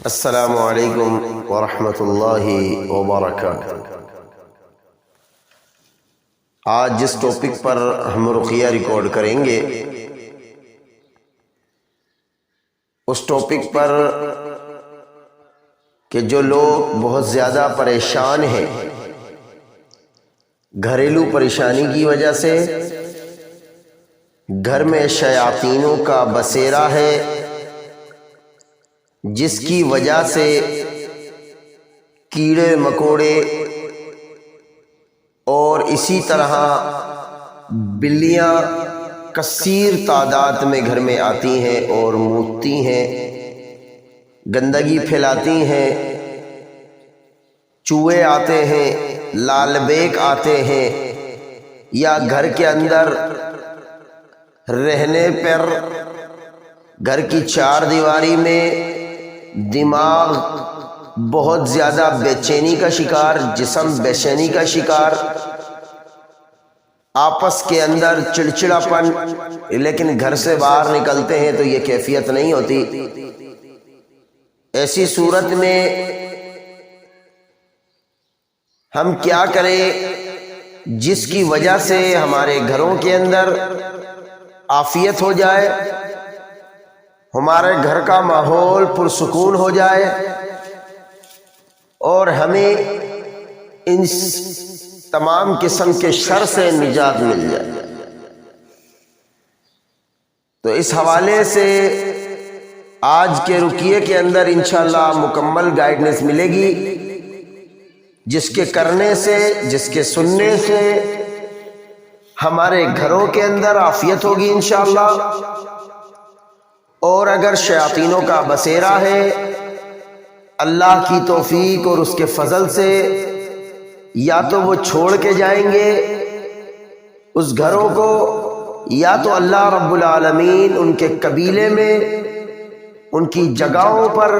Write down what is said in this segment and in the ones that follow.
السلام علیکم ورحمۃ اللہ وبرکاتہ۔ آج جس ٹاپک پر ہم رقیہ ریکارڈ کریں گے اس ٹاپک پر کہ جو لوگ بہت زیادہ پریشان ہیں گھریلو پریشانی کی وجہ سے، گھر میں شیاطینوں کا بسیرا ہے، جس کی وجہ سے کیڑے مکوڑے اور اسی طرح بلیاں کثیر تعداد میں گھر میں آتی ہیں اور مونتی ہیں، گندگی پھیلاتی ہیں، چوہے آتے ہیں، لال بیگ آتے ہیں، یا گھر کے اندر رہنے پر گھر کی چار دیواری میں دماغ بہت زیادہ بے چینی کا شکار، جسم بے چینی کا شکار، آپس کے اندر چڑچڑاپن، لیکن گھر سے باہر نکلتے ہیں تو یہ کیفیت نہیں ہوتی۔ ایسی صورت میں ہم کیا کریں جس کی وجہ سے ہمارے گھروں کے اندر عافیت ہو جائے، ہمارے گھر کا ماحول پرسکون ہو جائے اور ہمیں ان تمام قسم کے شر سے نجات مل جائے؟ تو اس حوالے سے آج کے رقیے کے اندر انشاءاللہ مکمل گائیڈنس ملے گی، جس کے کرنے سے، جس کے سننے سے ہمارے گھروں کے اندر عافیت ہوگی انشاءاللہ۔ اور اگر شیاطینوں کا بسیرا ہے، اللہ کی توفیق اور اس کے فضل سے یا تو وہ چھوڑ کے جائیں گے اس گھروں کو، یا تو اللہ رب العالمین ان کے قبیلے میں، ان کی جگہوں پر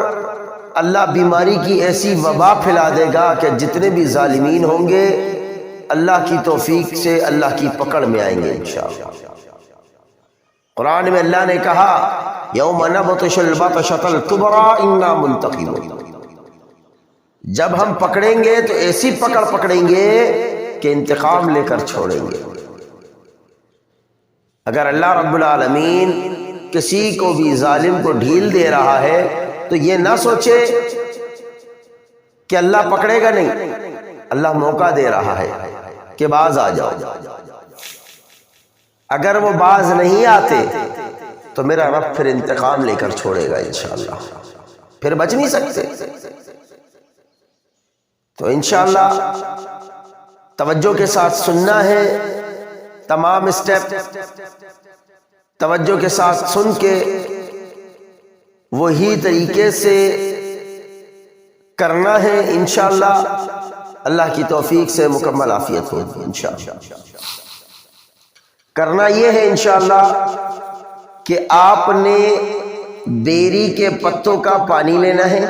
اللہ بیماری کی ایسی وبا پھیلا دے گا کہ جتنے بھی ظالمین ہوں گے اللہ کی توفیق سے اللہ کی پکڑ میں آئیں گے انشاءاللہ۔ قرآن میں اللہ نے کہا یوم نبطش البطشۃ الکبریٰ انا منتقمون، جب ہم پکڑیں گے تو ایسی پکڑ پکڑیں گے کہ انتقام لے کر چھوڑیں گے۔ اگر اللہ رب العالمین کسی کو بھی ظالم کو ڈھیل دے رہا ہے تو یہ نہ سوچے کہ اللہ پکڑے گا، نہیں، اللہ موقع دے رہا ہے کہ باز آ جاؤ۔ اگر وہ باز نہیں آتے تو میرا رب پھر انتقام لے کر چھوڑے گا انشاءاللہ، پھر بچ نہیں سکتے۔ تو انشاءاللہ توجہ کے ساتھ سننا ہے، تمام اسٹیپ توجہ کے ساتھ سن کے وہی طریقے سے کرنا ہے انشاءاللہ، اللہ کی توفیق سے مکمل عافیت ہوگی انشاءاللہ۔ کرنا یہ ہے انشاءاللہ کہ آپ نے بیری کے پتوں کا پانی لینا ہے،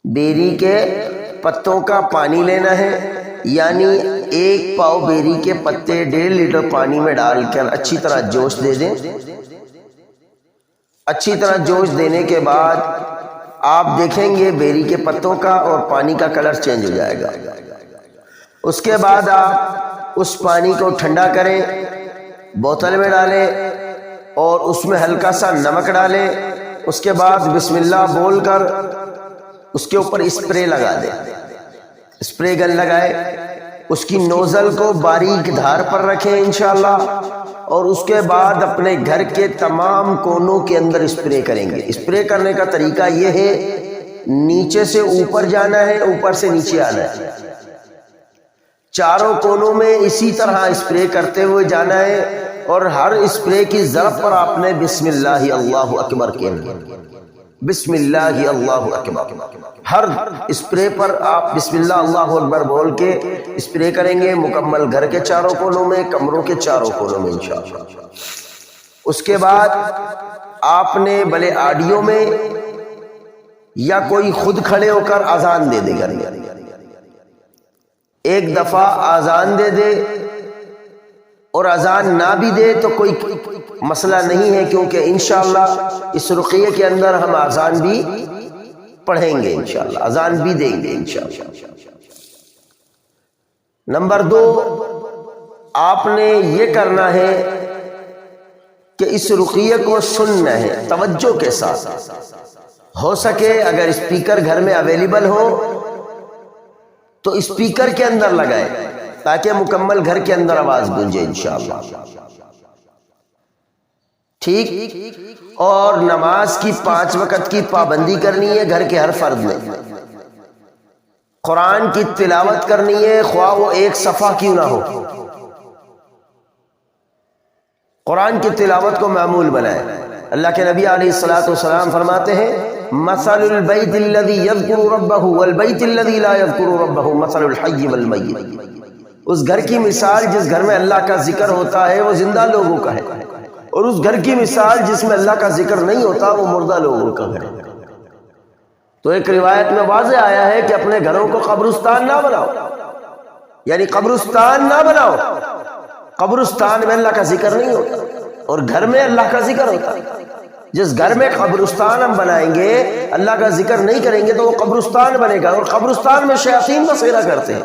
بیری کے پتوں کا پانی لینا ہے، یعنی 1 پاؤ بیری کے پتے 1.5 لیٹر پانی میں ڈال کر اچھی طرح جوش دے دیں۔ اچھی طرح جوش دینے کے بعد آپ دیکھیں گے بیری کے پتوں کا اور پانی کا کلر چینج ہو جائے گا۔ اس کے بعد آپ اس پانی کو ٹھنڈا کریں، بوتل میں ڈالیں اور اس میں ہلکا سا نمک ڈالیں۔ اس کے بعد بسم اللہ بول کر اس کے اوپر اسپرے لگا دیں، اسپرے گن لگائے، اس کی نوزل کو باریک دھار پر رکھیں انشاءاللہ، اور اس کے بعد اپنے گھر کے تمام کونوں کے اندر اسپرے کریں گے۔ اسپرے کرنے کا طریقہ یہ ہے، نیچے سے اوپر جانا ہے، اوپر سے نیچے آنا ہے، چاروں کونوں میں اسی طرح اسپرے کرتے ہوئے جانا ہے، اور ہر اسپرے کی ضرب پر آپ نے بسم اللہ اللہ اکبر کہنا، بسم اللہ اللہ اکبر۔ ہر اسپرے پر آپ بسم اللہ اللہ اکبر بول کے اسپرے کریں گے، مکمل گھر کے چاروں کونوں میں، کمروں کے چاروں کونوں میں انشاءاللہ۔ اس کے بعد آپ نے بھلے آڈیو میں یا کوئی خود کھڑے ہو کر اذان دے دے گھر میں، 1 دفعہ اذان دے دے، اور اذان نہ بھی دے تو کوئی مسئلہ نہیں ہے، کیونکہ انشاءاللہ اس رقیے کے اندر ہم اذان بھی پڑھیں گے، انشاءاللہ اذان بھی دیں گے انشاءاللہ۔ نمبر 2، آپ نے یہ کرنا ہے کہ اس رقیے کو سننا ہے توجہ کے ساتھ، ہو سکے اگر اسپیکر گھر میں اویلیبل ہو تو اسپیکر کے اندر لگائے تاکہ مکمل گھر کے اندر آواز گونجے انشاءاللہ، ٹھیک۔ اور نماز کی 5 وقت کی پابندی کرنی ہے گھر کے ہر فرد نے، قرآن کی تلاوت کرنی ہے خواہ وہ 1 صفحہ کیوں نہ ہو، قرآن کی تلاوت کو معمول بنائے۔ اللہ کے نبی علیہ الصلوۃ فرماتے ہیں مثل البیت الذی یذکر ربہ والبیت الذی لا یذکر ربہ مثل الحی والمیت، اس گھر کی مثال جس گھر میں اللہ کا ذکر ہوتا ہے وہ زندہ لوگوں کا ہے، اور اس گھر کی مثال جس میں اللہ کا ذکر نہیں ہوتا وہ مردہ لوگوں کا گھر ہے۔ تو ایک روایت میں واضح آیا ہے کہ اپنے گھروں کو قبرستان نہ بناؤ، یعنی قبرستان نہ بناؤ، قبرستان میں اللہ کا ذکر نہیں ہوتا اور گھر میں اللہ کا ذکر ہوتا ہے۔ جس گھر میں قبرستان ہم بنائیں گے اللہ کا ذکر نہیں کریں گے تو وہ قبرستان بنے گا، اور قبرستان میں شیاطین بسیرا کرتے ہیں،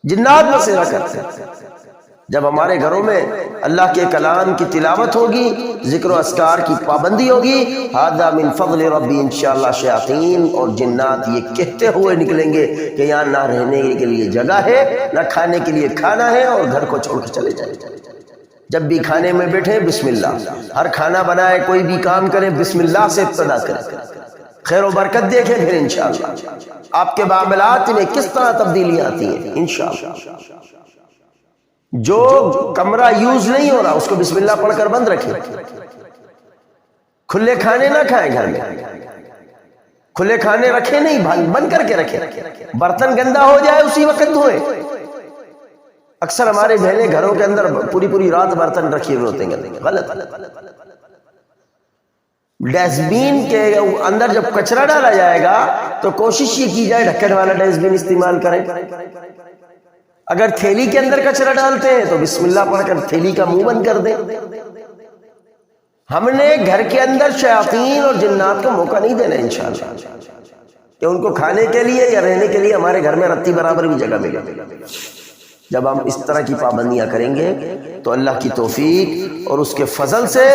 جنات بسیرا کرتے ہیں۔ جب ہمارے گھروں میں اللہ کے کلام کی تلاوت ہوگی، ذکر و اذکار کی پابندی ہوگی، ھذا من فضل ربی، انشاءاللہ شیاطین اور جنات یہ کہتے ہوئے نکلیں گے کہ یہاں نہ رہنے کے لیے جگہ ہے، نہ کھانے کے لیے کھانا ہے، اور گھر کو چھوڑ کے چلے جائیں۔ جب بھی کھانے میں بیٹھے بسم اللہ، ہر کھانا بنائے کوئی بھی کام کرے بسم اللہ سے ابتدا کرے، خیر و برکت دیکھیں، پھر انشاءاللہ آپ کے معاملات میں کس طرح تبدیلیاں آتی ہیں انشاءاللہ۔ جو کمرہ یوز نہیں ہو رہا اس کو بسم اللہ پڑھ کر بند رکھیں، کھلے کھانے نہ کھائیں، گھر میں کھلے کھانے رکھیں نہیں، بند کر کے رکھیں، برتن گندا ہو جائے اسی وقت دھوئیں۔ اکثر ہمارے بہنیں گھروں کے اندر پوری رات برتن رکھے ہوئے ہوتے ہیں، غلط۔ ڈسٹ بین کے اندر جب کچرا ڈالا جائے گا تو کوشش یہ کی جائے ڈھکن والا ڈسٹ بین استعمال کریں۔ اگر تھیلی کے اندر کچرا ڈالتے ہیں تو بسم اللہ پڑھ کر تھیلی کا منہ بند کر دیں۔ ہم نے گھر کے اندر شیاطین اور جنات کو موقع نہیں دینا انشاءاللہ، کہ ان کو کھانے کے لیے یا رہنے کے لیے ہمارے گھر میں رتی برابر بھی جگہ ملے۔ جب ہم اس طرح کی پابندیاں کریں گے تو اللہ کی توفیق اور اس کے فضل سے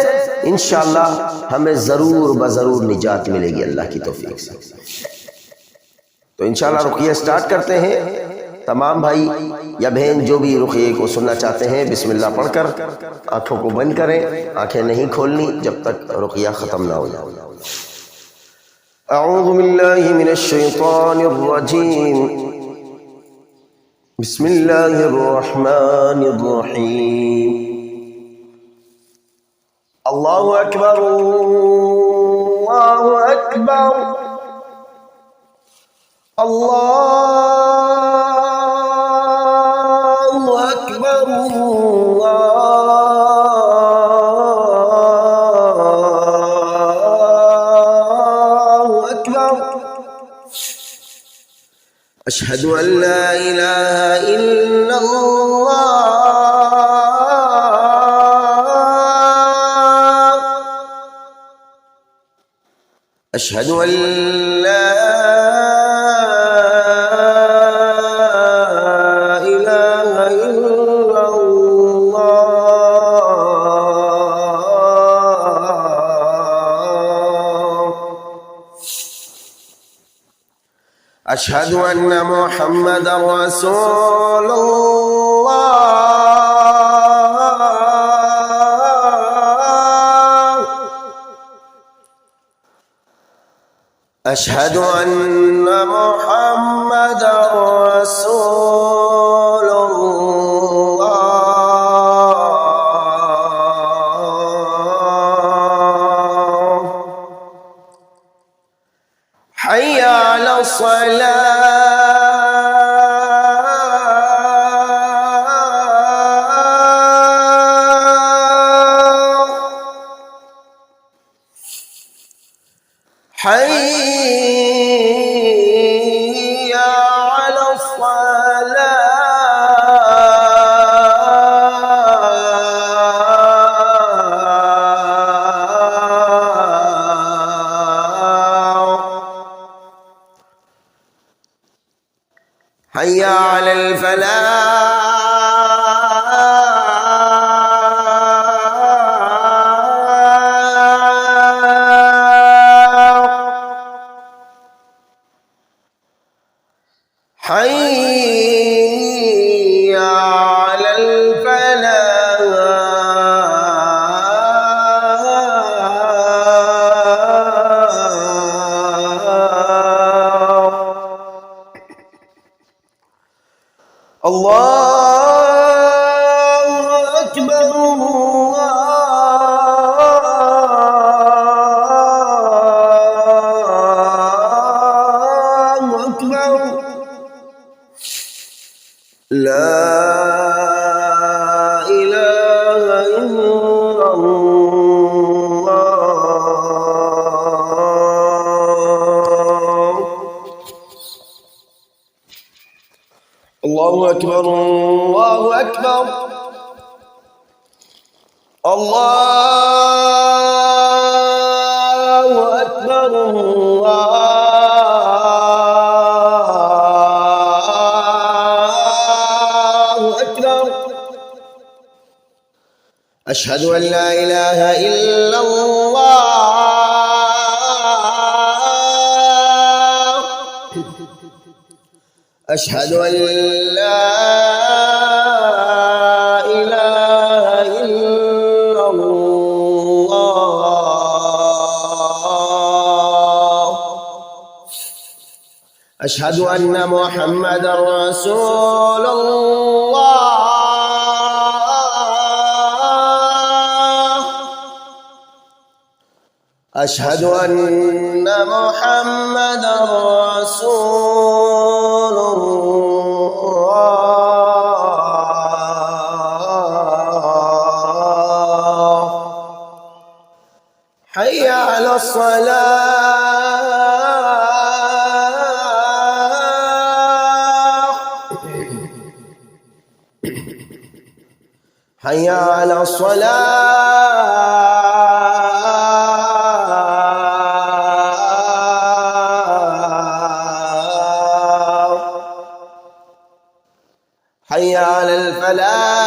انشاءاللہ ہمیں ضرور بضرور نجات ملے گی اللہ کی توفیق سے۔ تو انشاءاللہ رقیہ سٹارٹ کرتے ہیں۔ تمام بھائی یا بہن جو بھی رقیے کو سننا چاہتے ہیں بسم اللہ پڑھ کر آنکھوں کو بند کریں، آنکھیں نہیں کھولنی جب تک رقیہ ختم نہ ہو جائے۔ اعوذ باللہ من الشیطان الرجیم، بسم اللہ الرحمن الرحیم، اللہ اکبر اللہ اکبر اللہ اکبر اللہ اکبر، اشہد ان لا الہ الا اللہ، اشہد ان لا اشہد ان محمد رسول اللہ، اشہد ان محمد رسول اللہ، حی علی الصلاة، حی علی الصلاة، حي على الفلاح حي على الفلاح. الله أكبر الله أكبر لا إله إلا الله. الله أكبر الله أكبر الله أكبر الله أكبر. أشهد أن لا إله إلا الله. أشهد أن لا إله إلا الله. أشهد أن محمدًا رسول الله. أشهد أن محمدًا رسول الله. حي على الصلاة. حي على الصلاة. حي على الفلاح.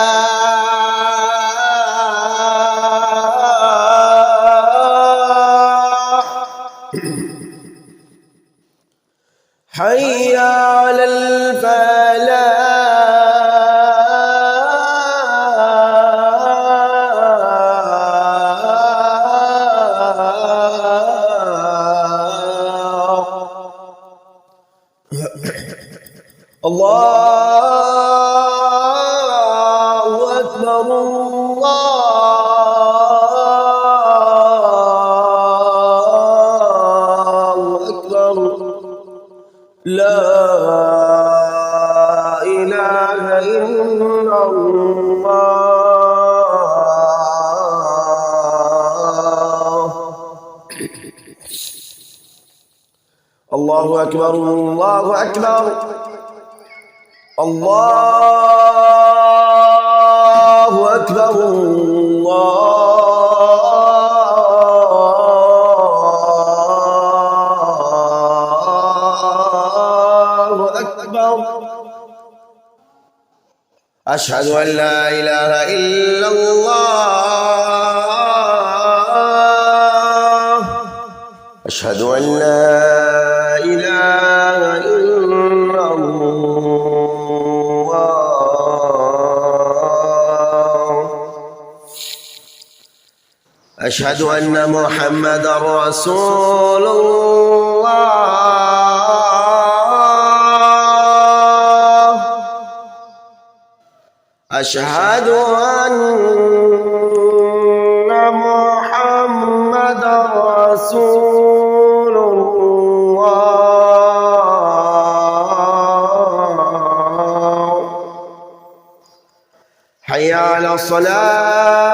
حي على الفلاح. الله أكبر الله أكبر لا إله إلا الله. الله أكبر الله أكبر الله أكبر الله أكبر. أشهد أن لا إله إلا الله. أشهد أن لا إله إلا الله. أشهد أن محمدًا رسول الله. أشهد أن محمدًا رسول الله. حي على الصلاة.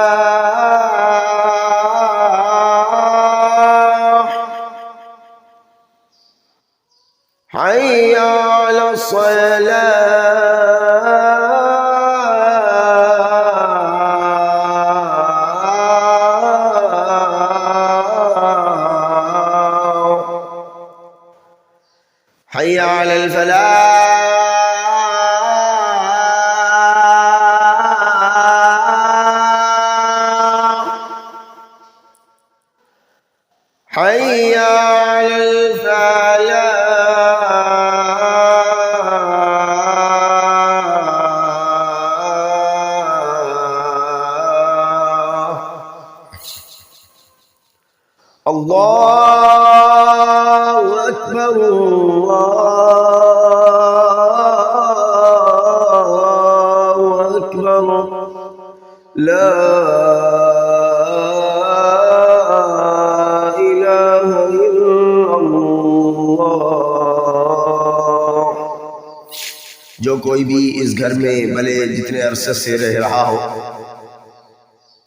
حي على الصلاة. حي على الفلاح. حي على الفلاح. الله أكبر الله أكبر لا إله إلا الله. जो कोई भी इस घर में भले जितने अरसे से रह रहा हो,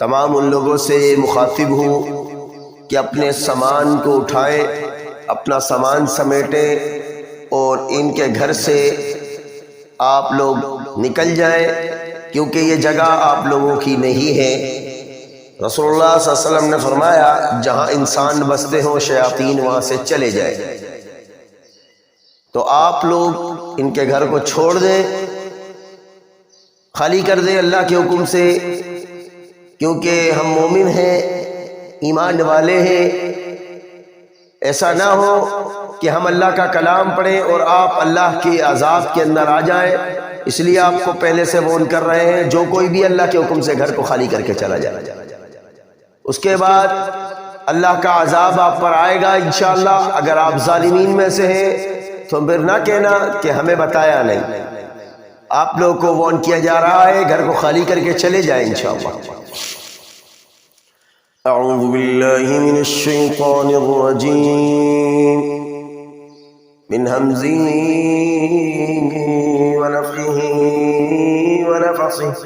तमाम उन लोगों से मुखातिब हूँ कि अपने सामान को उठाएं, अपना सामान समेटें और इनके घर से आप लोग निकल जाएं, क्योंकि ये जगह आप लोगों की नहीं है। रसूलुल्लाह सल्लल्लाहु अलैहि वसल्लम ने फरमाया, जहां इंसान बसते हों शयातीन वहां से चले जाए। तो आप लोग इनके घर को छोड़ दें, खाली कर दें अल्लाह के हुक्म से, क्योंकि हम मोमिन हैं, ईमान वाले हैं। ऐसा ना हो कि हम अल्लाह का कलाम पढ़ें और आप अल्लाह के अजाब के अंदर आ जाएं। इसलिए आपको पहले से वॉर्न कर रहे हैं, जो कोई भी अल्लाह के हुक्म से घर को खाली करके चला जाए, उसके बाद अल्लाह का अजाब आप पर आएगा इंशाअल्लाह। अगर आप जालिमीन में से हैं तो फिर ना कहना कि हमें बताया नहीं। आप लोगों को वॉर्न किया जा रहा है, घर को खाली करके चले जाए इंशाअल्लाह। अऊज़ु बिल्लाहि मिनश शैतानिर रजीम मिन हमज़िही व नफ़्ख़िही व नफ़्ख़िही।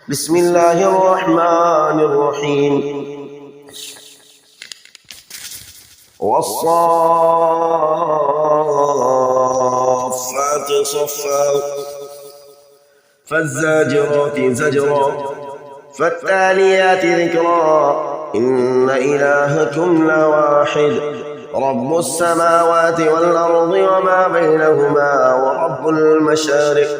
बिस्मिल्लाहिर रहमानिर रहीम। वस्साफ़्फ़ाति सफ़्फ़ा फ़ज़्ज़ाजिराति ज़जरा फ़त्तालियाति ज़िक्रा इन्न इलाहकुम लवाहिद रब्बुस समावाति वल अर्ज़ि वमा बैनहुमा व रब्बुल मशारिक़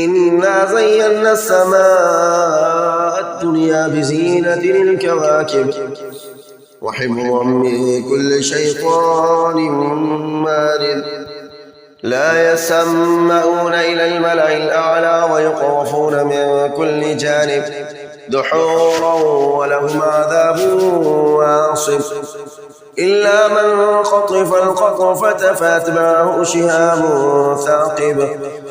इन्ना ज़य्यना अस्समाअ दुनिया बिज़ीनतिल कवाकिब व हिफ़्ज़न मिन कुल्लि शैतानिन मारिद ला यस्मऊना इलल मलइल अअला व युक़फ़ून मिन कुल्लि जानिब दुहूरा व लहुम अज़ाबुन वासिब إلا من خطف الخطفة فأتبعه شهاب ثاقب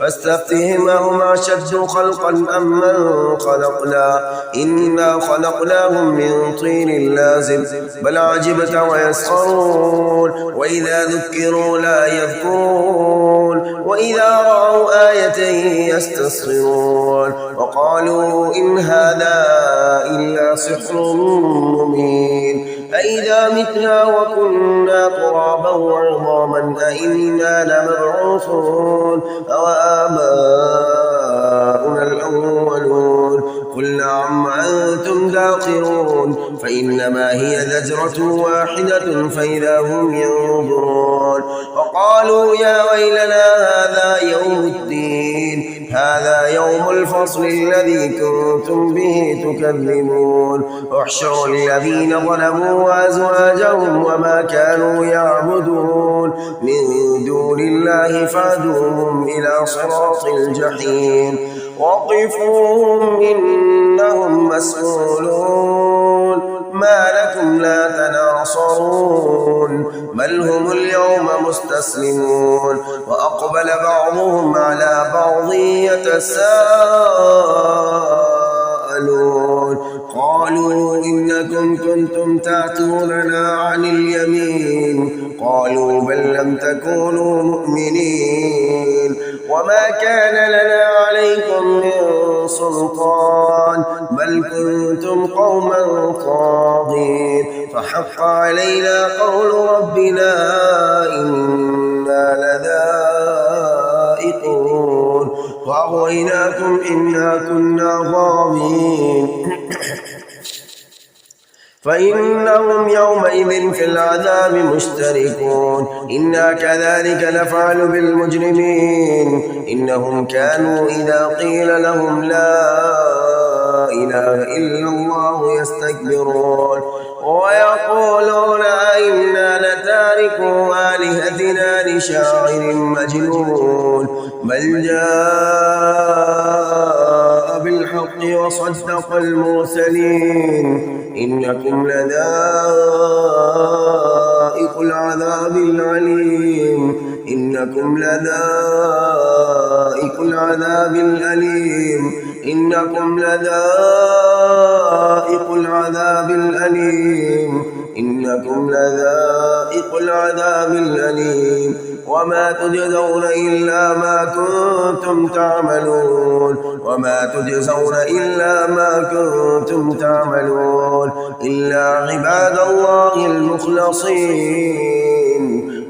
فاستفتهم أهم أشد خلقا أم من خلقنا إنا خلقناهم من طين لازب بل عجبت ويسخرون وإذا ذكروا لا يذكرون وإذا رأوا آية يستصغرون وقالوا إن هذا إلا سحر مبين أإذا متنا وكنا ترابا وعظاما أإنا لمبعوثون أوآباؤنا الأولون قل نعم أنتم داخرون فإنما هي زجرة واحدة فإذا هم ينظرون وقالوا يا ويلنا هذا يوم الدين هذا يوم الفصل الذي كنتم به تكذبون احشروا الذين ظلموا وأزواجهم وما كانوا يعبدون من دون الله فاهدوهم إلى صراط الجحيم وقفوهم إنهم مسؤولون ما لكم لا تناصرون بل هم اليوم مستسلمون وأقبل بعضهم على بعض يتساءلون قالوا إنكم كنتم تأتوننا عن اليمين قالوا بل لم تكونوا مؤمنين وما كان لنا عليكم من سلطان بل كنتم قوما طاغين فحق علينا قول ربنا إنا لذائقون وأغويناكم إنا كنا ظالمين فإنهم يومئذ في العذاب مشتركون إنا كذلك نفعل بالمجرمين إنهم كانوا إذا قيل لهم لا إله إلا الله يستكبرون ويقول تاركو آلهتنا لشاعر مجنون بل جاء بالحق وصدق المرسلين إنكم لذائق العذاب العليم إنكم لذائق العذاب الأليم إنكم لذائق العذاب الأليم إنكم لذائق العذاب الأليم وما تجزون إلا ما كنتم تعملون وما تجزون إلا ما كنتم تعملون إلا عباد الله المخلصين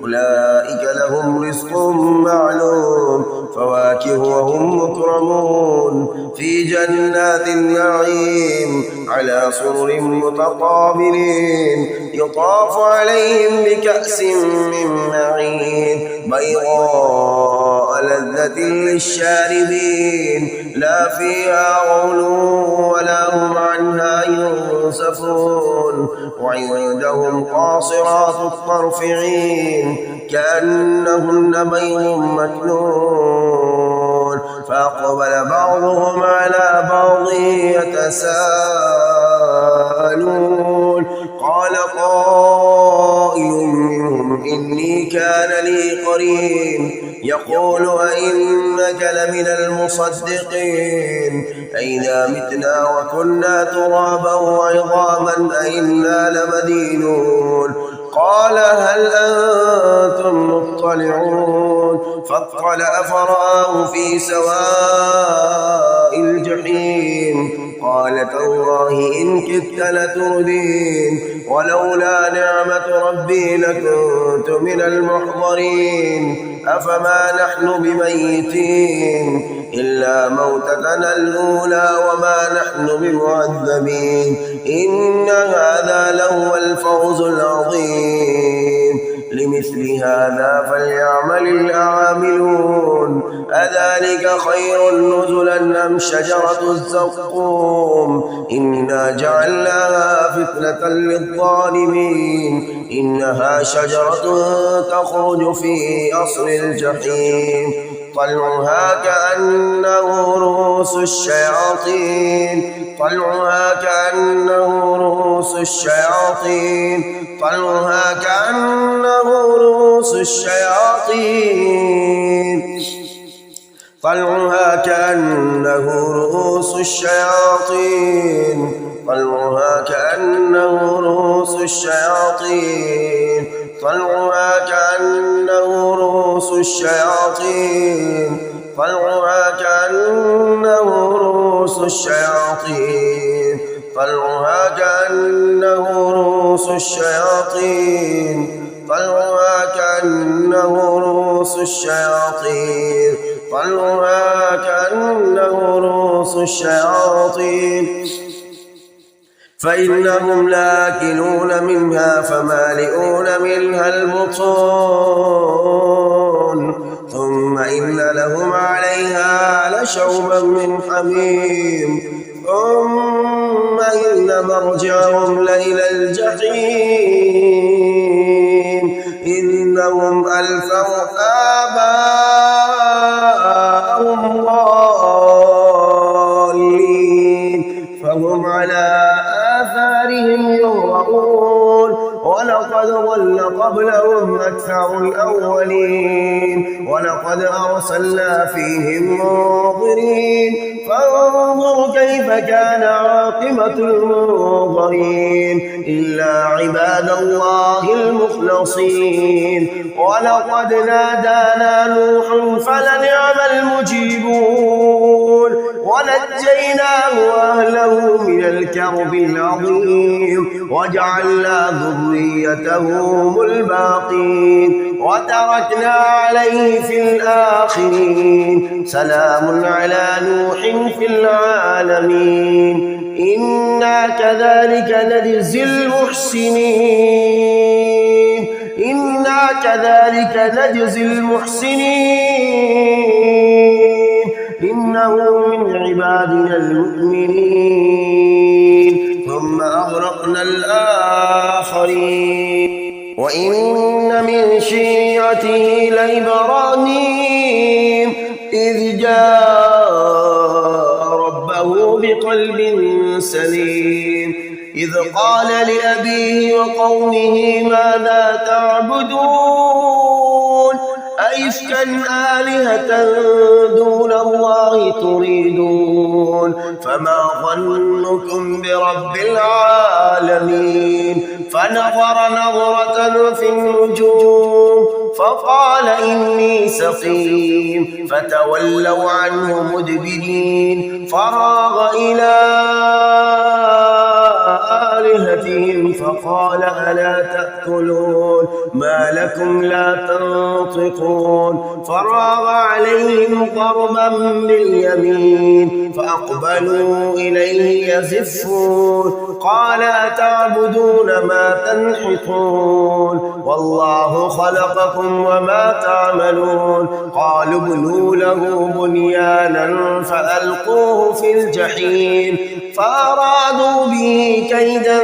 أولئك لهم رزق معلوم فواكه وهم مكرمون في جنات النعيم على سرر متقابلين يطاف عليهم بكأس من معين بيضاء لذة للشاربين لا فيها غول ولا هم عنها ينزفون وعندهم قاصرات الطرف عين كأنهن بيض مكنون فأقبل بعضهم على بعض يتساءلون قال قائل منهم إني كان لي قرين يقول أئنك لمن المصدقين أئذا متنا وكنا ترابا وعظاما أئنا لمدينون قال هل أنتم مطلعون فاطلع فرآه في سواء الجحيم قال تالله إن كدت لتردين ولولا نعمة ربي لكنت من المحضرين أفما نحن بميتين إلا موتتنا الأولى وما نحن بمعذبين إن هذا لهو الفوز العظيم لمثل هذا فليعمل العاملون أذلك خير نزلا أم شجرة الزقوم إنا جعلناها فتنة للظالمين إنها شجرة تخرج في أصل الجحيم طلعها كأنه رؤوس الشياطين طلعها كأنه رؤوس الشياطين طلعها كأنه رؤوس الشياطين طلعها كأنه رؤوس الشياطين طلعها كأنه رؤوس الشياطين طلعها كأنه رؤوس الشياطين طلعها كأنه رؤوس الشياطين طلعها كأنه رؤوس الشياطين طلعها كأنه رؤوس الشياطين طلعها كأنه رؤوس الشياطين فإنهم لآكلون منها فمالئون منها البطون ثم إن لهم عليها لشوبا من حميم ثم إن مرجعهم لإلى الجحيم إنهم ألفوا آباءهم ضالين فهم على آثارهم يهرعون ولقد ضل قبلهم أكثر الأولين ولقد أرسلنا فيهم منظرين فانظر كيف كان عاقبة المنظرين إلا عباد الله المخلصين ولقد نادانا نوح فلنعم المجيبون ونجيناه وأهله من الكرب العظيم وجعلنا ذريته هم الباقين وتركنا عليه في الآخرين سلام على نوح في العالمين إنا كذلك نجزي المحسنين إنا كذلك نجزي المحسنين إنه من عبادنا المؤمنين ثم أغرقنا الآخرين وإن من نعمته لإبراهيم إذ جاء ربه بقلب سليم إذ قال لأبيه وقومه ماذا تعبدون أئفكا آلهة دون الله تريدون فما ظنكم برب العالمين فنظر نظرة في النجوم فقال إني سقيم فتولوا عنه مدبرين فراغ إلى آلهتهم فقال ألا تأكلون ما لكم لا تنطقون فراغ عليهم ضربا باليمين فأقبلوا إليه يزفون قال أتعبدون ما تنحتون والله خلقكم وما تعملون قالوا ابنوا له بنيانا فألقوه في الجحيم فأرادوا به كيدا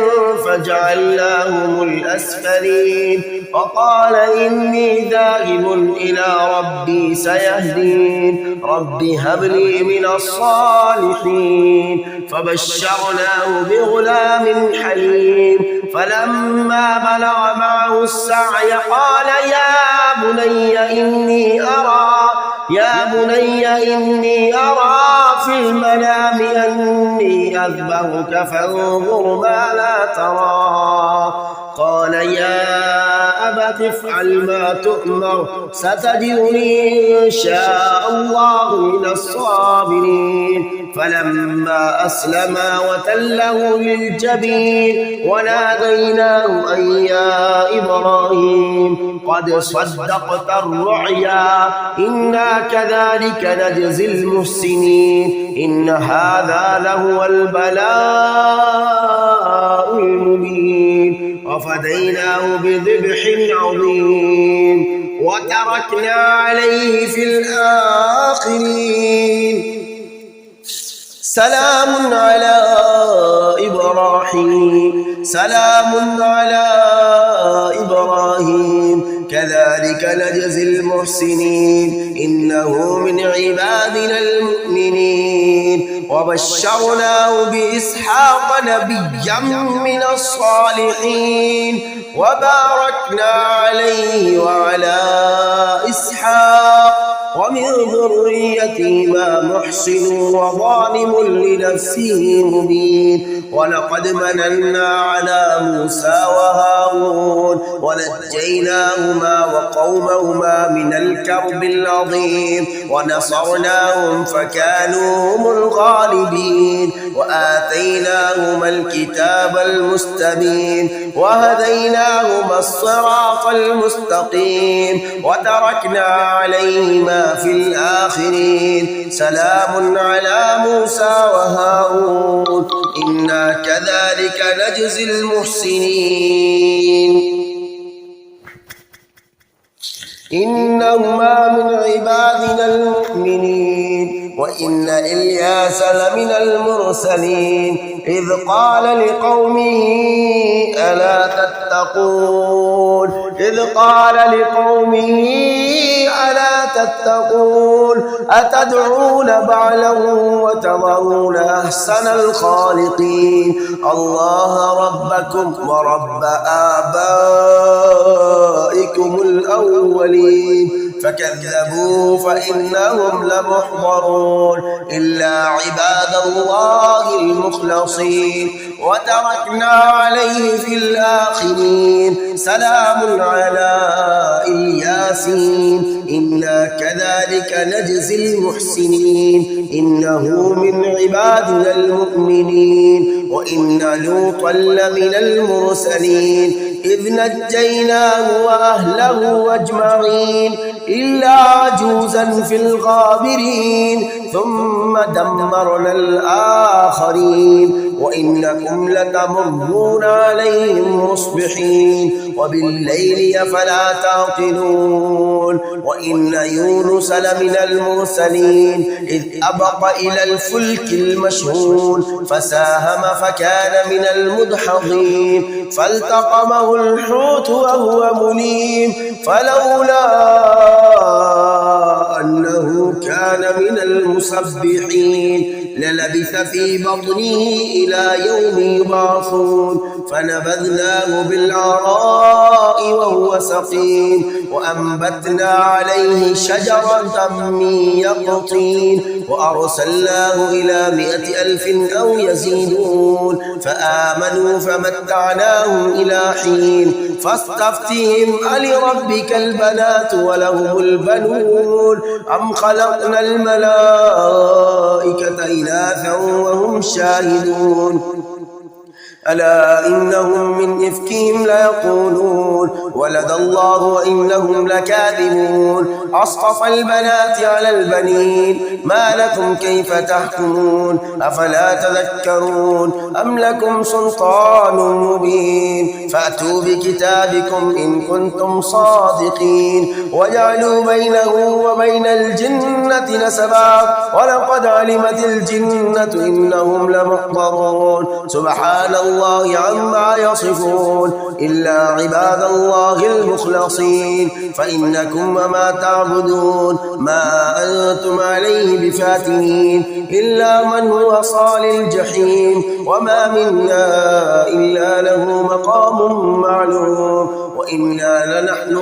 فجعلناهم الأسفلين وقال إني ذاهب إلى ربي سيهدين رب هب لي من الصالحين فبشرناه بغلام حليم فلما بلغ معه السعي قال يا بني إني أرى في المنام أني أذبحك فانظر ماذا ترى قال يا أبت افعل ما تؤمر ستجدني إن شاء الله من الصابرين فلما أسلما وتله للجبين وناديناه أن يا إبراهيم قد صدقت الرؤيا إنا كذلك نجزي المحسنين إن هذا لهو البلاء المبين وفديناه بذبح عظيم وتركنا عليه في الآخرين سلام على إبراهيم كذلك نجزي المحسنين إنه من عبادنا المؤمنين وبشرناه بإسحاق نبيا من الصالحين وباركنا عليه وعلى إسحاق ومن ذريتهما محسن وظالم لنفسه مبين ولقد مننا على موسى وهارون ونجيناهما وقومهما من الكرب العظيم ونصرناهم فكانوا هم الغالبين وآتيناهما الكتاب المستبين وهديناهما الصراط المستقيم وتركنا عليهما في الآخرين سلام على موسى وهارون إنا كذلك نجزي المحسنين إنهما من عبادنا المؤمنين وإن إلياس لمن المرسلين إذ قال لقومه ألا تتقون أتدعون بعلا وتذرون أحسن الخالقين الله ربكم ورب آبائكم الأولين فكذبوا فإنهم لمحضرون إلا عباد الله المخلصين وتركنا عليه في الآخرين سلام على الياسين إنا كذلك نجزي المحسنين إنه من عبادنا المؤمنين وإن لوطا لمن المرسلين إذ نجيناه وأهله أجمعين إلا عجوزا في الغابرين ثم دمرنا الآخرين وإنكم لتمرون عليهم مصبحين وبالليل أفلا تعقلون وإن يونس لمن المرسلين إذ أبق إلى الفلك المشحون فساهم فكان من المدحضين فالتقمه الحوت وهو مليم فلولا أنه كان من المسبحين للبث في بطنه إلى يوم يبعثون فنبذناه بالعراء وهو سقيم وأنبتنا عليه شجرة من يقطين وأرسلناه إلى 100,000 أو يزيدون فآمنوا فمتعناهم إلى حين فاستفتهم ألربك البنات ولهم البنون أم خلقنا الملائكة إناثا وهم شاهدون ألا إنهم من إفكهم ليقولون ولد الله وإنهم لكاذبون أصطفى البنات على البنين ما لكم كيف تحكمون أفلا تذكرون أم لكم سلطان مبين فأتوا بكتابكم إن كنتم صادقين وجعلوا بينه وبين الجنة نسبا ولقد علمت الجنة إنهم لمحضرون سبحان الله عما يصفون إلا عباد الله المخلصين فإنكم وما تعبدون ما أنتم عليه بفاتنين إلا من هو صال الجحيم وما منا إلا له مقام معلوم وإنا لنحن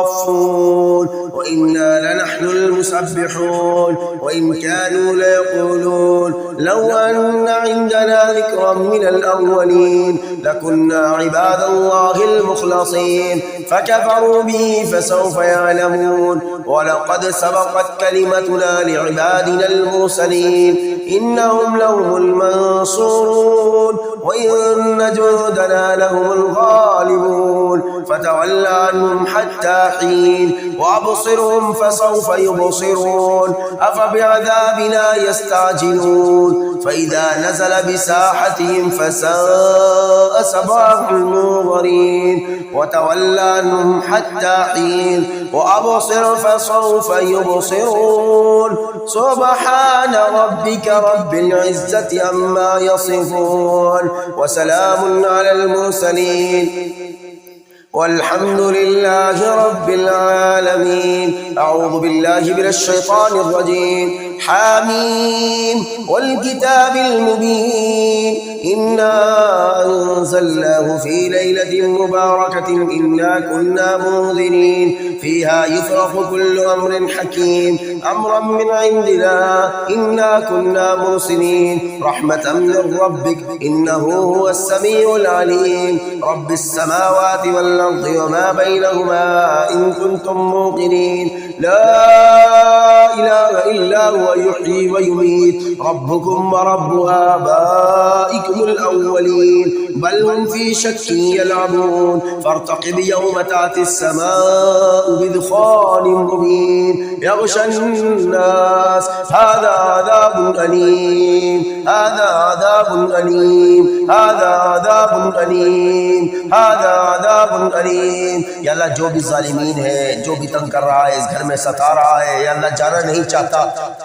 الصافون وإنا لنحن المسبحون وإن كانوا ليقولون لو أن عندنا ذكرا من الأولين لكنا عباد الله المخلصين فكفروا به فسوف يعلمون ولقد سبقت كلمتنا لعبادنا المرسلين إنهم لهم المنصورون وإن جندنا لهم الغالبون فتول عنهم حتى حين وأبصرهم فسوف يبصرون أفبعذابنا يستعجلون فإذا نزل بساحتهم فساء صباح المنظرين وتول عنهم حتى حين وأبصر فسوف يبصرون سبحان ربك رب العزة عما يصفون وسلام على المرسلين والحمد لله رب العالمين أعوذ بالله من الشيطان الرجيم حميم والكتاب المبين إنا أنزلناه في ليلة مباركة إنا كنا منذرين فيها يفرق كل أمر حكيم أمرا من عندنا إنا كنا مرسلين رحمة من ربك إنه هو السميع العليم رب السماوات والأرض وما بينهما إن كنتم موقنين لا إله إلا هو يحيي ويميت ربكم ورب آبائكم الأولين بل هم في شك يلعبون فارتقب يوم تأتي السماء بدخان مبين يغشى الناس هذا عذاب أليم هذا عذاب أليم هذا عذاب أليم هذا عذاب أليم या अल्लाह जो भी ज़ालिमीन है जो भी तंग कर रहा है इस घर में सता रहा है या अल्लाह जाना नहीं चाहता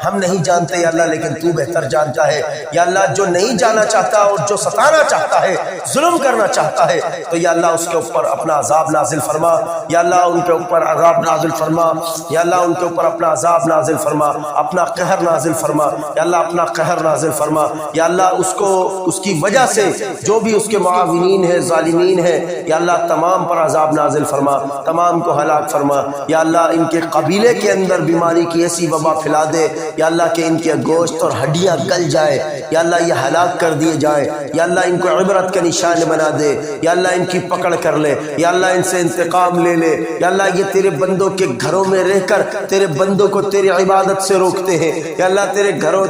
हम नहीं जानते या अल्लाह लेकिन तू बेहतर जानता है या अल्लाह जो नहीं जाना चाहता और जो सताना चाहता है जुल्म करना चाहता है तो या अल्लाह उसके ऊपर अपना अजाब नाजिल फरमा या अल्लाह उनके ऊपर अजाब नाजिल फरमा या अल्लाह उनके ऊपर अपना अजाब नाजिल फरमा अपना कहर नाजिल फरमा या अल्लाह अपना कहर नाजिल फरमा या अल्लाह उसको उसकी वजह से जो भी उसके मुआविनीन है ज़ालिमीन है या अल्लाह तमाम पर अजाब नाजिल फरमा तमाम को हलाक फरमा या अल्लाह इनके कबीले के अंदर बीमारी की ऐसी वबा फैला दे या अल्लाह के इनके गोश्त और हड्डियां गल जाए या अल्लाह ये हलाक कर दिए जाए या अल्लाह इनको इबरत का निशान बना दे या अल्लाह इनकी पकड़ कर ले या अल्लाह इनसे इंतकाम ले ले या अल्लाह ये तेरे बंदों के घरों में रहकर तेरे बंदों को तेरी इबादत से रोकते हैं या अल्लाह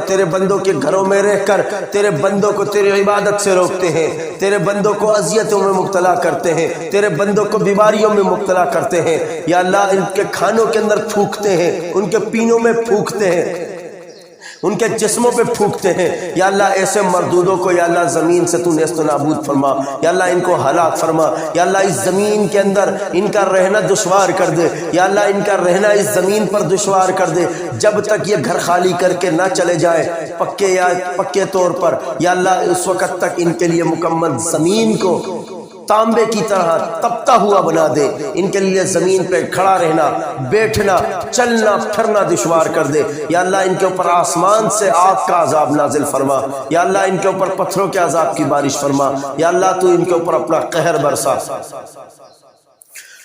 तेरे बंदों के घरों में रहकर तेरे बंदों को तेरी इबादत से रोकते हैं तेरे बंदों को अजियतों में मुब्तला करते हैं तेरे बंदों को बीमारियों में मुब्तला करते हैं या अल्लाह इनके खानों के अंदर फूंकते हैं उनके पीनों में फूंकते हैं ان کے جسموں پہ پھونکتے ہیں. یا اللہ ایسے مردودوں کو یا اللہ زمین سے تو نیست و نابود فرما. یا اللہ ان کو ہلاک فرما. یا اللہ اس زمین کے اندر ان کا رہنا دشوار کر دے. یا اللہ ان کا رہنا اس زمین پر دشوار کر دے جب تک یہ گھر خالی کر کے نہ چلے جائے پکے طور پر. یا اللہ اس وقت تک ان کے لیے مکمل زمین کو تانبے کی طرح تپتا ہوا بنا دے. ان کے لیے زمین پہ کھڑا رہنا، بیٹھنا، چلنا پھرنا دشوار کر دے. یا اللہ ان کے اوپر آسمان سے آگ کا عذاب نازل فرما. یا اللہ ان کے اوپر پتھروں کے عذاب کی بارش فرما. یا اللہ تو ان کے اوپر اپنا قہر برسا.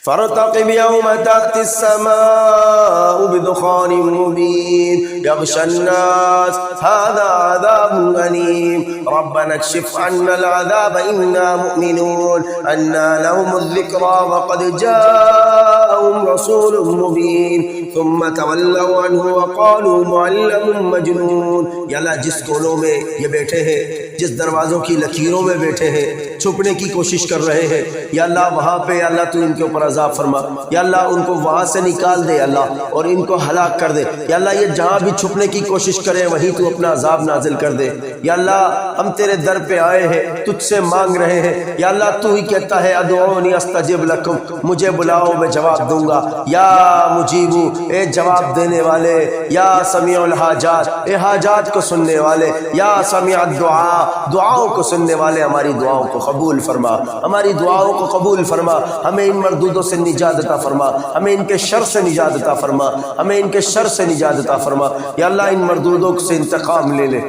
فارتقب يوم تأتي السماء بدخان مبين يغشى الناس هذا عذاب أليم ربنا اكشف عنا العذاب إنا مؤمنون أنى لهم الذكرى وقد جاءهم رسول مبين ثم تولوا عنه وقالوا معلم مجنون. یا اللہ جس کونوں میں یہ بیٹھے ہیں، جس دروازوں کی لکیروں میں بیٹھے ہیں، چھپنے کی کوشش کر رہے ہیں، یا اللہ وہاں پہ یا اللہ تو ان کے اوپر عذاب فرما. یا اللہ ان کو وہاں سے نکال دے اللہ اور ان کو ہلاک کر دے. یا اللہ یہ جہاں بھی چھپنے کی کوشش کرے وہیں تو اپنا عذاب نازل کر دے. یا اللہ ہم تیرے در پہ آئے ہیں، تجھ سے مانگ رہے ہیں. یا اللہ تو ہی کہتا ہے ادعونی استجب لکم، مجھے بلاؤ میں جواب دوں گا. یا مجیبو، اے جواب دینے والے. یا سمیع الحاجات، اے حاجات کو سننے والے. یا سمیع الدعاء، دعاؤں کو سننے والے. ہماری دعاؤں کو قبول فرما، ہماری دعاؤں کو قبول فرما. ہمیں ان مردودوں سے نجات عطا فرما، ہمیں ان کے شر سے نجات عطا فرما، ہمیں ان کے شر سے نجات عطا فرما. یا اللہ ان مردودوں سے انتقام لے لے.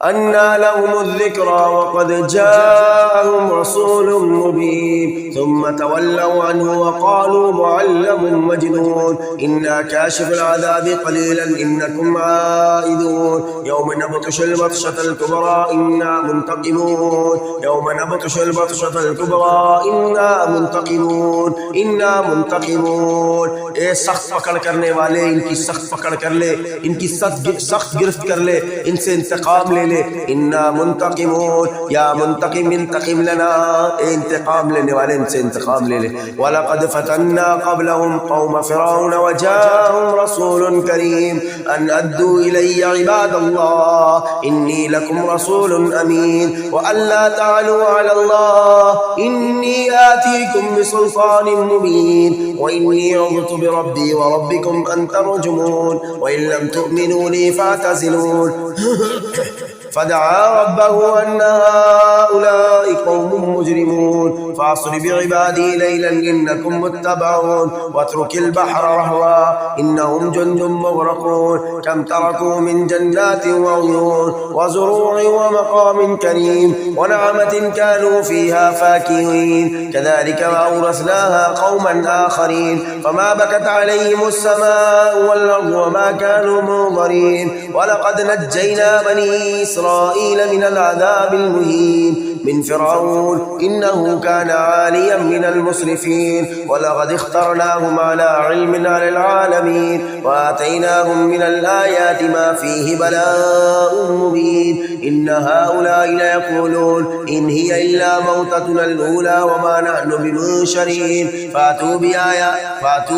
أنى لهم الذكرى وقد جاءهم رسول مبين ثم تولوا عنه وقالوا معلم مجنون إنا كاشف العذاب قليلا إنكم عائدون يوم نبطش البطشة الكبرى إنا منتقمون يوم نبطش البطشة الكبرى إنا منتقمون إنا منتقمون. اے سخت پکڑ کرنے والے ان کی سخت پکڑ کر لے، ان کی سخت گرفت کر لے، ان سے انتقام لے لے. انا منتقمون، یا منتقم انتقم لنا، اے انتقام لینے والے ان سے انتقام لے لے. وَلَقَدْ فَتَنَّا قَبْلَهُمْ قَوْمَ فِرْعَوْنَ وَجَاءَهُمْ رَسُولٌ كَرِيمٌ أَنْ أَدُّوا إِلَيَّ عِبَادَ اللَّهِ إِنِّي لَكُمْ رَسُولٌ أَمِينٌ وَأَنْ لَا تَعْلُوا عَلَى اللَّهِ إِنِّي آتِيكُمْ بِسُلْطَانٍ مُبِينٍ وَإِنِّي عُذْتُ بِرَبِّي وَرَبِّكُمْ أَنْ تَرْجُمُونِ وَإِنْ لَمْ تُؤْمِنُوا لِي فَاعْتَزِلُونِ. فدعا ربه أن هؤلاء قوم مجرمون فاصر بعبادي ليلا إنكم متبعون واترك البحر رهوا إنهم جند مغرقون كم تركوا من جنات وعيون وزروع ومقام كريم ونعمة كانوا فيها فاكهين كذلك وأورثناها قوما آخرين فما بكت عليهم السماء والأرض وما كانوا منظرين ولقد نجينا بني إسرائيل من العذاب المهين من فرعون إنه كان عاليا من المسرفين ولقد اخترناهم على علم على العالمين وآتيناهم من الآيات ما فيه بلاء مبين إن هؤلاء ليقولون إن هي إلا موتتنا الأولى وما نحن بمنشرين فأتوا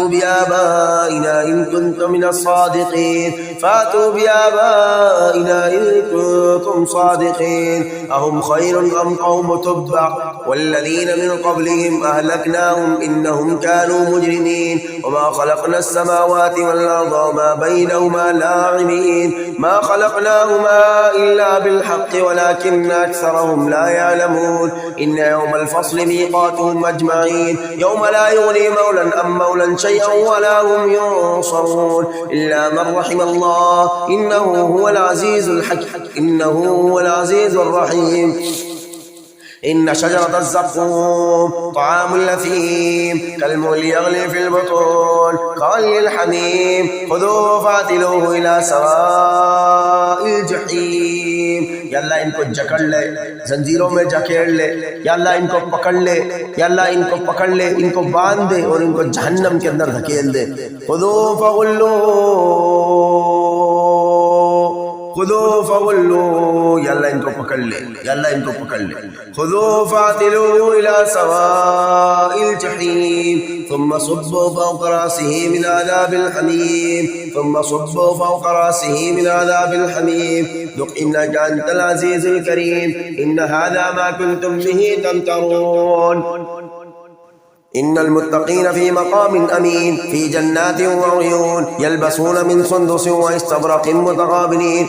بآبائنا إن كنتم من الصادقين فأتوا بآبائنا إن كنتم صادقين أهم خير أم قوم تبع والذين من قبلهم أهلكناهم إنهم كانوا مجرمين وما خلقنا السماوات والأرض وما بينهما لاعبين ما خلقناهما إلا بالحق ولكن أكثرهم لا يعلمون إن يوم الفصل ميقاتهم أجمعين يوم لا يغني مولا عن مولا شيئا ولا هم ينصرون إلا من رحم الله إنه هو العزيز الحكيم إنه هو العزيز الرحيم إن شجرة الزقوم طعام الأثيم كالمهل يغلي في البطون كغلي الحميم خذوه فاعتلوه إلى سواء الجحيم. یا اللہ ان کو جکڑ لے، زنجیروں میں جکیڑ لے. یا اللہ ان کو پکڑ لے، یا اللہ ان کو پکڑ لے، ان کو باندھ دے اور ان کو جہنم کے اندر دھکیل دے. خذوه فغلوه خذوا فغلوا، یا اللہ ان کو پکڑ لے، یا اللہ ان کو پکڑ لے، خذوا فاعتلوا الى سواء الجحیم ثم صبوا فوق راسه من عذاب الحمیم ثم صبوا فوق راسه من عذاب الحمیم ذق انك انت العزیز الکریم ان هذا ما كنتم به تمترون ان المتقین فی مقام امین فی جنات وعیون یلبسون من سندس واستبرق متقابلین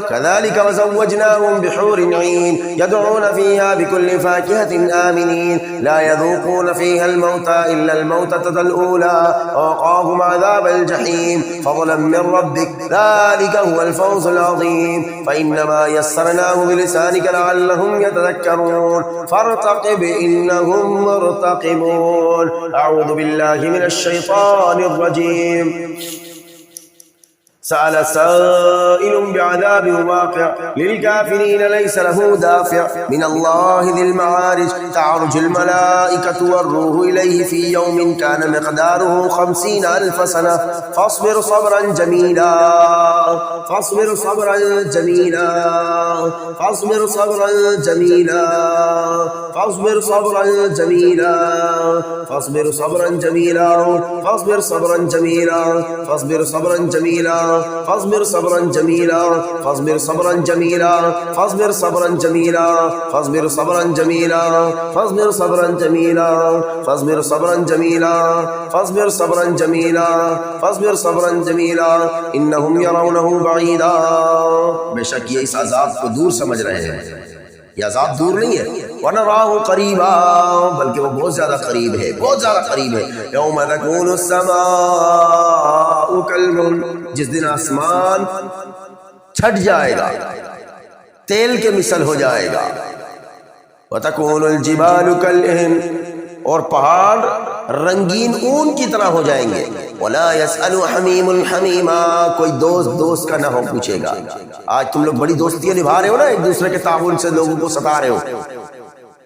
كذلك وزوجناهم بحور عین يدعون فيها بكل فاكهة آمنين لا يذوقون فيها الموت إلا الموتة الأولى ووقاهم عذاب الجحيم فضلا من ربك ذلك هو الفوز العظيم فإنما يسرناه بلسانك لعلهم يتذكرون فارتقب إنهم مرتقبون. أعوذ بالله من الشيطان الرجيم. سأل سائل بعذاب واقع للكافرين ليس له دافع من الله ذي المعارج تعرج الملائكة والروح إليه في يوم كان مقداره 50,000 سنة فاصبر صبرا جميلا فاصبر صبرا جميلا فاصبر صبرا جميلا فاصبر صبرا جميلا فاصبر صبرا جميلا فاصبر صبرا جميلا فاصبر صبرا جميلا فاصبر صبرا جميلا فاصبر صبرا جميلا فاصبر صبرا جميلا فاصبر صبرا جميلا فاصبر صبرا جميلا فاصبر صبرا جميلا فاصبر صبرا جميلا فاصبر صبرا جميلا انهم يرونه بعيدا. بے شک یہ اس عذاب کو دور سمجھ رہے ہیں، یہ عذاب دور نہیں ہے، وَنَرَاهُ قَرِيبًا بلکہ وہ بہت زیادہ قریب ہے، بہت زیادہ قریب ہے. يَوْمَ تَكُونُ السَّمَاءُ كَالْمُهْلِ جس دن آسمان چھٹ جائے گا، تیل کے مثل ہو جائے گا. وَتَكُونُ الْجِبَالُ كَالْعِهْنِ اور پہاڑ رنگین اون کی طرح ہو جائیں گے. وَلَا يَسْأَلُ حَمِيمٌ حَمِيمًا کوئی دوست کا نہ ہو پوچھے گا. آج تم لوگ بڑی دوستیاں نبھا رہے ہو نا، ایک دوسرے کے تعاون سے لوگوں کو ستا رہے ہو.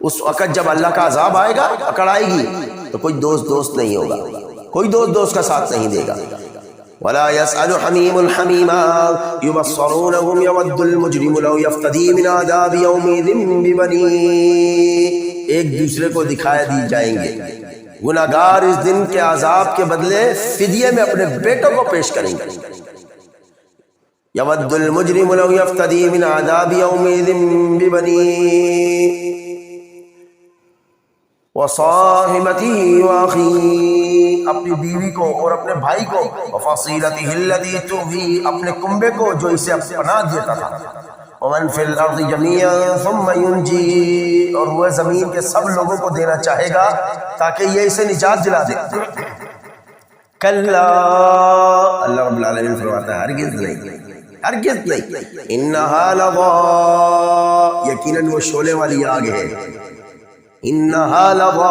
اس وقت جب اللہ کا عذاب آئے گا، اکڑ آئے گی، تو کوئی دوست نہیں ہوگا، کوئی دوست کا ساتھ نہیں دے گا. وَلَا يَسْأَلُ حَمِيمٌ حَمِيمًا يُبَصَّرُونَهُمْ يَوَدُّ الْمُجْرِمُ لَوْ يَفْتَدِي مِنْ عَذَابِ يَوْمِئِذٍ بِبَنِيهِ ایک دوسرے کو دکھایا دی جائیں گے. گناہگار اس دن کے عذاب کے بدلے فدیے میں اپنے بیٹوں کو پیش کریں گے. یود المجرم لو یفتدی من عذاب یومئذ ببنیہ وصاحبته واخیہ اپنی بیوی کو اور اپنے بھائی کو، وفصیلته التي تؤویہ اپنے کنبے کو جو اسے پناہ دیتا تھا، ومن فی الارض جميعا ثم ينجی اور وہ زمین کے سب لوگوں کو دینا چاہے گا تاکہ یہ اسے نجات دلا دے. کلا اللہ رب العالمین فرماتا ہے ہرگز نہیں، انہا لظی یقیناً وہ شعلے والی آگ ہے، انہا لظی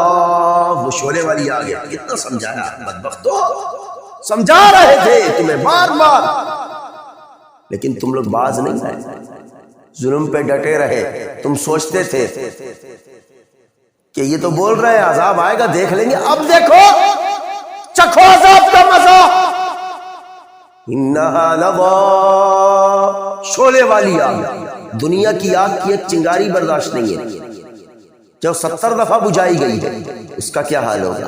وہ شعلے والی آگ ہے. کتنا سمجھایا بدبختو، سمجھا رہے تھے تمہیں بار بار، لیکن تم لوگ باز نہیں آئے، ظلم پہ ڈٹے رہے. تم سوچتے تھے کہ یہ تو بول رہے ہیں عذاب آئے گا دیکھ لیں گے، اب دیکھو چکھو عذاب کا مزہ. انہا لظی شعلے والی آگ، دنیا کی آگ کی ایک چنگاری برداشت نہیں ہے جو 70 دفعہ بجھائی گئی ہے، اس کا کیا حال ہوگا.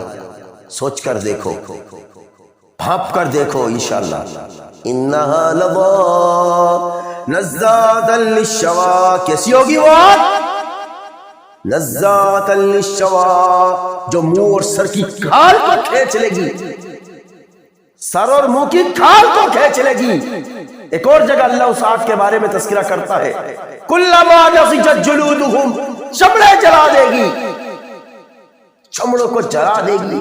سوچ کر دیکھو، بھانپ کر دیکھو انشاءاللہ. انہا لظی نزاعۃ للشوا کیسی ہوگی وہ آگ؟ نزاعۃ للشوا جو منہ اور سر کی کھال کو کھینچ لے گی، سر اور منہ کی کھال کو کھینچ لے گی. ایک اور جگہ اللہ اس آگ کے بارے میں تذکرہ کرتا ہے، کلما نضجت جلودہم چمڑے جلا دے گی، چمڑوں کو جلا دے گی،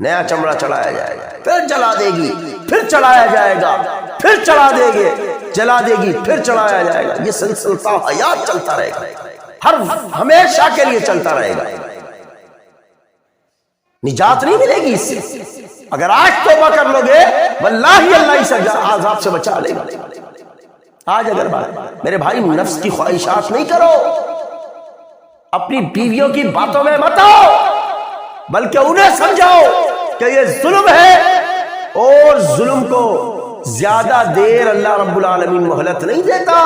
نیا چمڑا چڑھایا جائے گا، پھر جلا دے گی، پھر چڑھایا جائے گا، پھر چڑھا دے گی، جلا دے گی، پھر چڑھایا جائے گا. یہ سلسلہ حیات چلتا رہے گا، ہمیشہ کے لیے چلتا رہے گا. نجات نہیں ملے گی اس سے. اگر آج توبہ کر لو گے واللہ اللہ اس عذاب سے بچا لے گا. آج اگر بات میرے بھائی نفس کی خواہشات نہیں کرو، اپنی بیویوں کی باتوں میں مت آؤ، بلکہ انہیں سمجھاؤ کہ یہ ظلم ہے اور ظلم کو ज्यादा देर अल्लाह रब्बुल आलमीन मोहलत नहीं देता।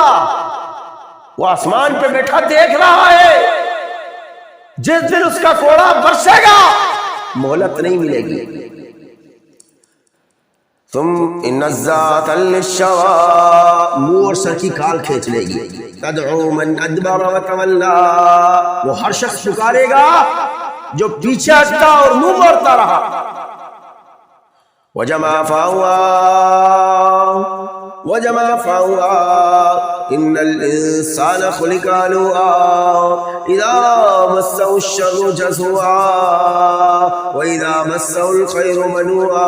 वो आसमान पे बैठा देख रहा है, जिस दिन उसका कोड़ा बरसेगा मोहलत नहीं मिलेगी। तुम मुंह और सर की खाल खींच लेगी। तदउ मन अदबर व तवल्ला, वो हर शख्स पुकारेगा जो पीछे हटता और मुंह मोड़ता रहा। वजमा फावा इन्नल इंसान खुलिका हलूआ इज़ा मस्सहु श्शर्रु जज़ूआ व इज़ा मस्सहुल खैरु मनूआ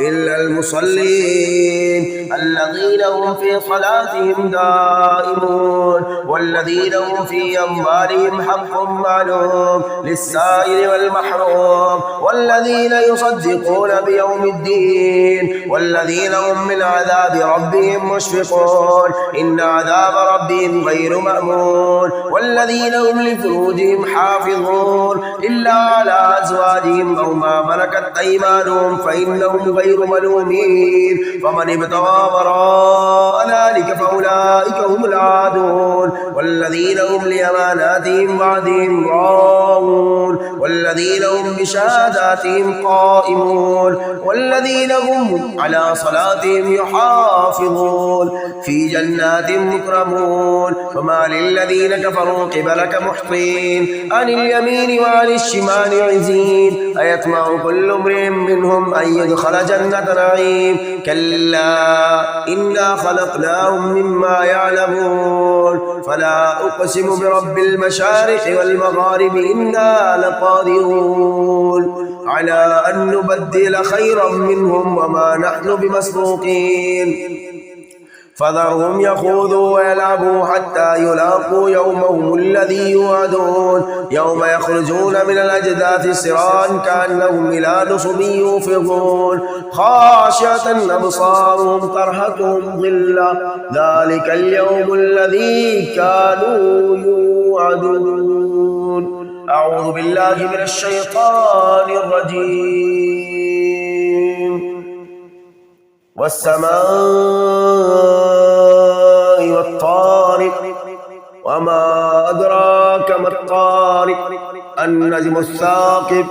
इल्लल मुसल्लीन अल्लज़ीना हुम फ़ी सलातिहिम दाइमून वल्लज़ीना हुम फ़ी अम्वालिहिम हक़्क़ुम मालूम लिस्साइल वल महरूम वल्लज़ीना युसद्दिक़ून बियौमिद्दीन वल्लज़ीना हुम मिन अज़ाबि रब्बिहिम मुश्फ़िक़ून इन्ना अज़ाब रब्बिहिम गैरु मअमून वल्लज़ीना हुम लिफ़ुरूजिहिम हाफ़िज़ून इल्ला अला अज़वाजिहिम अव मा मलकत अयमानुहुम फ़इन्नहुम गैरु मलूमीन फमन इब्तग़ा वराअ ज़ालिक फ़उलाइका हुमुल आदून वल्लज़ीना हुम लिअमानातिहिम वअहदिहिम राऊन वल्लज़ीना हुम बिशहादातिहिम क़ाइमून वल्लज़ीना हुम अला सलातिहिम युहाफ़िज़ून फ़ी जन्नातिन मुकरमून फमा लिल्लज़ीना कफ़रू क़िबलक मुहतीन अनिल यमीनि व अनिश शिमालि इज़ीन अयत्मउ कुल्लु इम्रिइन मिनहुम अन यदख़ुला जन्नत नईम कल्ला इन्ना खलक़नाहुम मिम्मा यअलमून फला उक़सिमु बिरब्बिल मशारिक़ि वल मग़ारिबि इन्ना लक़ादिरून अला अन नुबद्दिल खैरन मिनहुम वमा नहनु बिमस्बूक़ीन फज़रहुम यख़ूदू व यलअबू हत्ता युलाक़ू यौमहुम अल्लज़ी युअदून यौम यख़रुजून मिनल अजदाथि सिराअन कअन्नहुम इला नुसुबिन यूफ़िज़ून ख़ाशिअतन अबसारुहुम तरहक़ुहुम ज़िल्ला ज़ालिकल यौमुल लज़ी कानू युअदून। अऊज़ु बिल्लाहि मिनश शैतानिर रजीम। वस्समाइ वत्तारिक़ वमा अदराक मत्तारिक़ अन्नज्मु स्साक़िब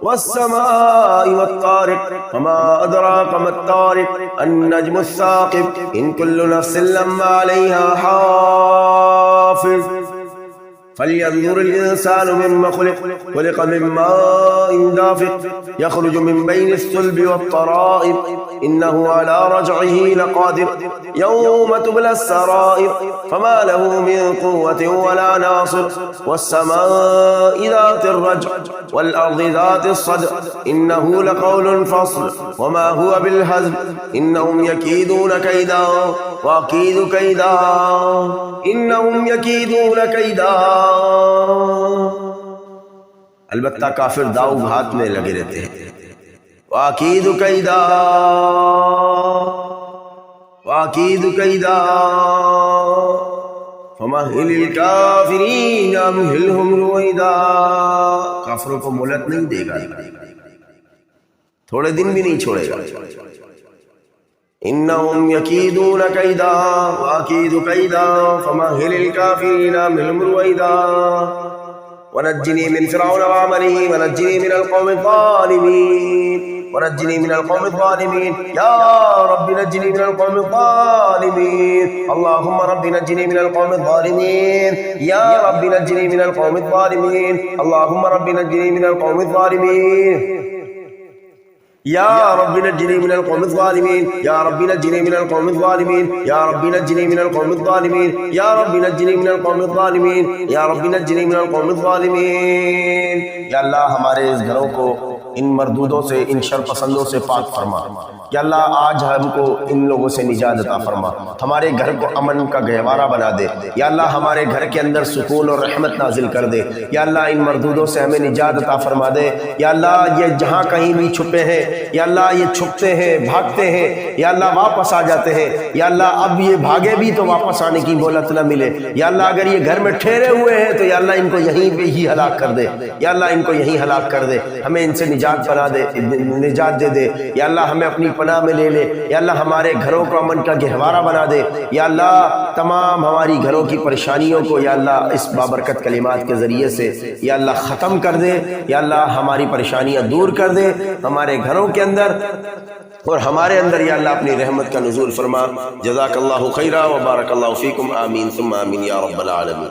वस्समाइ वत्तारिक़ वमा अदराक मत्तारिक़ अन्नज्मु स्साक़िब इन कुल्लु नफ्सिन लम्मा अलैहा हाफ़िज़ फल्यंजुर इंसानु मिम्मा खुलिक़ मिन माइन दाफ़िक़ यख़रुजु मिन बैनि स्सुल्बि वत्तराइब इन्नहु अला रजइही लक़ादिर यौम तुबला अस्सराइर फमा लहु मिन क़ुव्वतिन वला नासिर वस्समाइ ज़ातिर रज्अ वल अर्दि ज़ातिस सद्अ इन्नहु लक़ौलुन फ़स्ल वमा हुवा बिलहज़्ल इन्नहुम यकीदून कैदा वअकीदु कैदा इन्नहुम यकीदून कैदा। अलबत्ता काफिर दाव घात में लगे रहते हैं। वाकीदु कैदा फमहिलिल काफिरीन अमहिलहुम रुवैदा। काफिरों को मोहलत नहीं देगा, थोड़े दिन भी नहीं छोड़ेगा। इन्नहुम यकीदून कैदा वाकीदु कैदा फमहिलिल काफिरीन अमहिलहुम रुवैदा वनज्जिनी मिन फ़िरऔन वअमलिही वनज्जिनी मिनल क़ौमिज़ ज़ालिमीन या रब्बि नज्जिनी मिनल क़ौमिज़ ज़ालिमीन अल्लाहुम्मा रब्बि नज्जिनी मिनल क़ौमिज़ ज़ालिमीन या रब्बि नज्जिनी मिनल क़ौमिज़ ज़ालिमीन अल्लाहुम्मा रब्बि नज्जिनी मिनल क़ौमिज़ ज़ालिमीन या रब्बि नज्जिनी मिनल क़ौमिज़ ज़ालिमीन या रब्बि नज्जिनी मिनल क़ौमिज़ ज़ालिमीन या रब्बि नज्जिनी मिनल क़ौमिज़ ज़ालिमीन या रब्बि नज्जिनी मिनल क़ौमिज़ ज़ालिमीन या रब्बि नज्जिनी मिनल क़ौमिज़ ज़ालिमीन। या अल्लाह हमारे इस घरों को ان مردودوں سے، ان شر پسندوں سے پاک فرما۔ یا اللہ آج ہم کو ان لوگوں سے نجات عطا فرما، ہمارے گھر کو امن کا گہوارہ بنا دے۔ یا اللہ ہمارے گھر کے اندر سکون اور رحمت نازل کر دے۔ یا اللہ ان مردودوں سے ہمیں نجات عطا فرما دے۔ یا اللہ یہ جہاں کہیں بھی چھپے ہیں، یا اللہ یہ چھپتے ہیں، بھاگتے ہیں، یا اللہ واپس آ جاتے ہیں۔ یا اللہ اب یہ بھاگے بھی تو واپس آنے کی مہلت نہ ملے۔ یا اللہ اگر یہ گھر میں ٹھہرے ہوئے ہیں تو یا اللہ ان کو یہیں پہ ہی ہلاک کر دے۔ یا اللہ ان کو یہیں ہلاک کر دے، ہمیں ان سے نجات بنا دے، نجات دے دے۔ یا اللہ ہمیں اپنی پناہ میں لے لے۔ یا اللہ ہمارے گھروں کو امن کا گہوارہ بنا دے۔ یا اللہ تمام ہماری گھروں کی پریشانیوں کو یا اللہ اس بابرکت کلمات کے ذریعے سے یا اللہ ختم کر دے۔ یا اللہ ہماری پریشانیاں دور کر دے ہمارے گھروں کے اندر اور ہمارے اندر۔ یا اللہ اپنی رحمت کا نزول فرما۔ جزاک اللہ خیرا و بارک اللہ فیکم، آمین ثم آمین یا رب العالمین۔